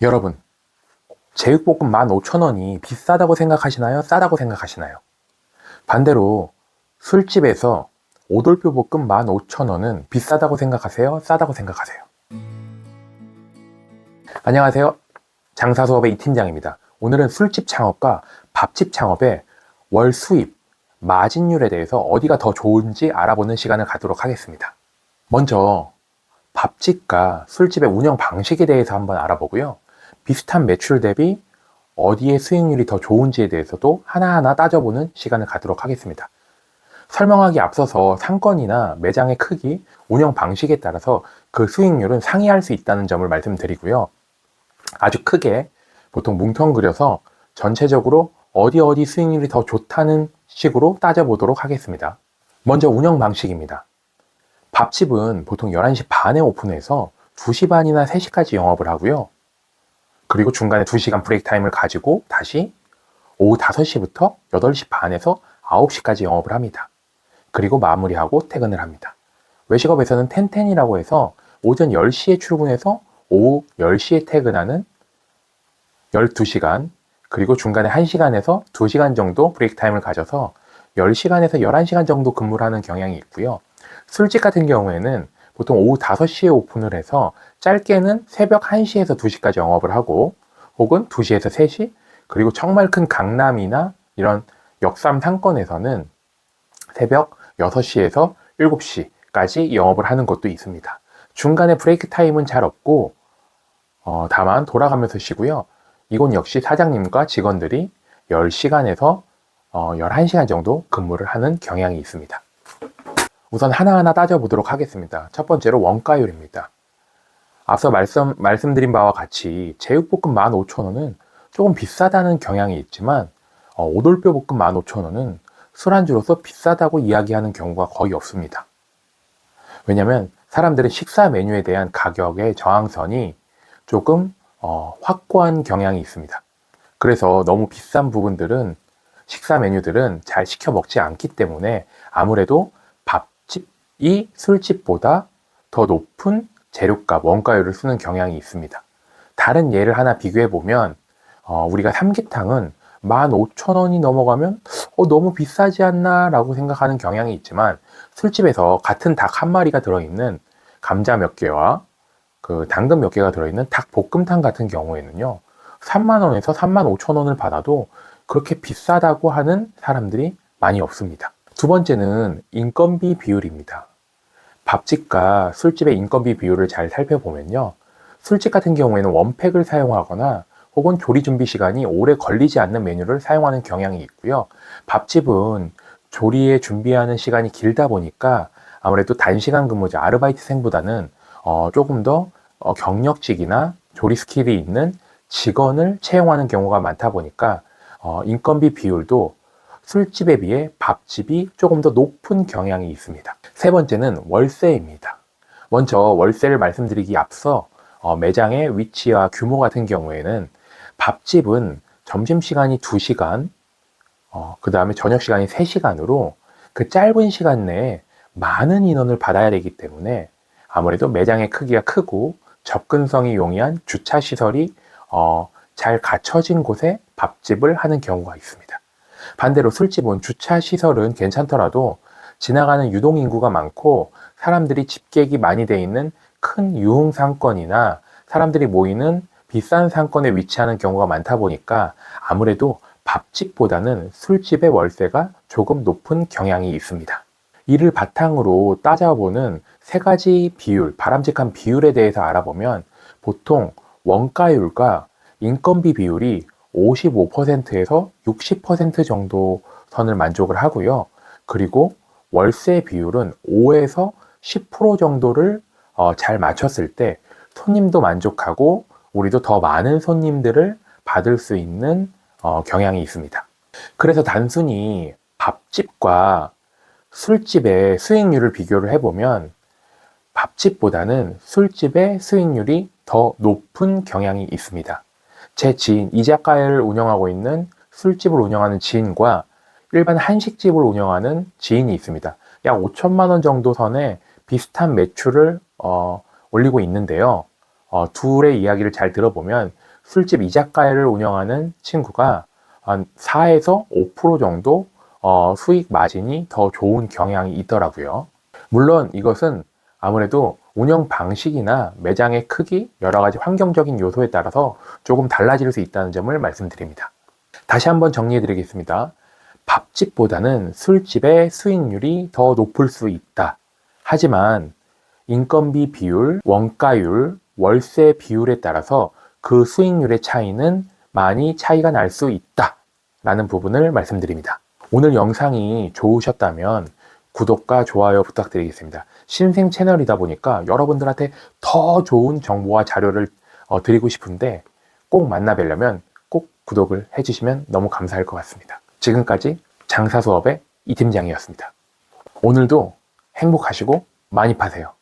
여러분, 제육볶음 15,000원이 비싸다고 생각하시나요? 싸다고 생각하시나요? 반대로 술집에서 오돌뼈 볶음 15,000원은 비싸다고 생각하세요? 싸다고 생각하세요? 안녕하세요. 장사수업의 이 팀장입니다. 오늘은 술집 창업과 밥집 창업의 월 수입, 마진율에 대해서 어디가 더 좋은지 알아보는 시간을 갖도록 하겠습니다. 먼저 밥집과 술집의 운영 방식에 대해서 한번 알아보고요. 비슷한 매출 대비 어디에 수익률이 더 좋은지에 대해서도 하나하나 따져보는 시간을 갖도록 하겠습니다. 설명하기 앞서서 상권이나 매장의 크기, 운영 방식에 따라서 그 수익률은 상이할 수 있다는 점을 말씀드리고요. 아주 크게 보통 뭉텅그려서 전체적으로 어디 수익률이 더 좋다는 식으로 따져보도록 하겠습니다. 먼저 운영 방식입니다. 밥집은 보통 11시 반에 오픈해서 2시 반이나 3시까지 영업을 하고요. 그리고 중간에 2시간 브레이크 타임을 가지고 다시 오후 5시부터 8시 반에서 9시까지 영업을 합니다. 그리고 마무리하고 퇴근을 합니다. 외식업에서는 텐텐이라고 해서 오전 10시에 출근해서 오후 10시에 퇴근하는 12시간, 그리고 중간에 1시간에서 2시간 정도 브레이크 타임을 가져서 10시간에서 11시간 정도 근무를 하는 경향이 있고요. 술집 같은 경우에는 보통 오후 5시에 오픈을 해서 짧게는 새벽 1시에서 2시까지 영업을 하고, 혹은 2시에서 3시, 그리고 정말 큰 강남이나 이런 역삼 상권에서는 새벽 6시에서 7시까지 영업을 하는 곳도 있습니다. 중간에 브레이크 타임은 잘 없고 다만 돌아가면서 쉬고요. 이곳 역시 사장님과 직원들이 10시간에서 11시간 정도 근무를 하는 경향이 있습니다. 우선 하나하나 따져보도록 하겠습니다. 첫 번째로 원가율입니다. 앞서 말씀드린 바와 같이 제육볶음 15,000원은 조금 비싸다는 경향이 있지만 오돌뼈 볶음 15,000원은 술안주로서 비싸다고 이야기하는 경우가 거의 없습니다. 왜냐하면 사람들은 식사 메뉴에 대한 가격의 저항선이 조금 확고한 경향이 있습니다. 그래서 너무 비싼 부분들은, 식사 메뉴들은 잘 시켜 먹지 않기 때문에 아무래도 밥집이 술집보다 더 높은 재료값, 원가율을 쓰는 경향이 있습니다. 다른 예를 하나 비교해 보면 우리가 삼계탕은 15,000원이 넘어가면 너무 비싸지 않나 라고 생각하는 경향이 있지만, 술집에서 같은 닭 한 마리가 들어있는 감자 몇 개와 그 당근 몇 개가 들어있는 닭볶음탕 같은 경우에는요, 3만원에서 35,000원을 받아도 그렇게 비싸다고 하는 사람들이 많이 없습니다. 두 번째는 인건비 비율입니다. 밥집과 술집의 인건비 비율을 잘 살펴보면요, 술집 같은 경우에는 원팩을 사용하거나 혹은 조리 준비 시간이 오래 걸리지 않는 메뉴를 사용하는 경향이 있고요. 밥집은 조리에 준비하는 시간이 길다 보니까 아무래도 단시간 근무자, 아르바이트생보다는 조금 더 경력직이나 조리 스킬이 있는 직원을 채용하는 경우가 많다 보니까 인건비 비율도 술집에 비해 밥집이 조금 더 높은 경향이 있습니다. 세 번째는 월세입니다. 먼저 월세를 말씀드리기 앞서 매장의 위치와 규모 같은 경우에는 밥집은 점심시간이 2시간, 그 다음에 저녁시간이 3시간으로 그 짧은 시간 내에 많은 인원을 받아야 되기 때문에 아무래도 매장의 크기가 크고 접근성이 용이한 주차시설이 잘 갖춰진 곳에 밥집을 하는 경우가 있습니다. 반대로 술집은 주차시설은 괜찮더라도 지나가는 유동인구가 많고 사람들이 집객이 많이 돼 있는 큰 유흥상권이나 사람들이 모이는 비싼 상권에 위치하는 경우가 많다 보니까 아무래도 밥집보다는 술집의 월세가 조금 높은 경향이 있습니다. 이를 바탕으로 따져보는 세 가지 비율, 바람직한 비율에 대해서 알아보면 보통 원가율과 인건비 비율이 55%에서 60% 정도 선을 만족을 하고요. 그리고 월세 비율은 5에서 10% 정도를 잘 맞췄을 때 손님도 만족하고 우리도 더 많은 손님들을 받을 수 있는 경향이 있습니다. 그래서 단순히 밥집과 술집의 수익률을 비교를 해보면 밥집보다는 술집의 수익률이 더 높은 경향이 있습니다. 제 지인, 이자카야를 운영하고 있는 술집을 운영하는 지인과 일반 한식집을 운영하는 지인이 있습니다. 약 5천만 원 정도 선에 비슷한 매출을 올리고 있는데요. 둘의 이야기를 잘 들어보면 술집 이자카야를 운영하는 친구가 한 4에서 5% 정도 수익 마진이 더 좋은 경향이 있더라고요. 물론 이것은 아무래도 운영 방식이나 매장의 크기, 여러 가지 환경적인 요소에 따라서 조금 달라질 수 있다는 점을 말씀드립니다. 다시 한번 정리해 드리겠습니다. 밥집보다는 술집의 수익률이 더 높을 수 있다. 하지만 인건비 비율, 원가율, 월세 비율에 따라서 그 수익률의 차이는 많이 차이가 날 수 있다 라는 부분을 말씀드립니다. 오늘 영상이 좋으셨다면 구독과 좋아요 부탁드리겠습니다. 신생 채널이다 보니까 여러분들한테 더 좋은 정보와 자료를 드리고 싶은데 꼭 만나 뵈려면 꼭 구독을 해주시면 너무 감사할 것 같습니다. 지금까지 장사수업의 이 팀장이었습니다. 오늘도 행복하시고 많이 파세요.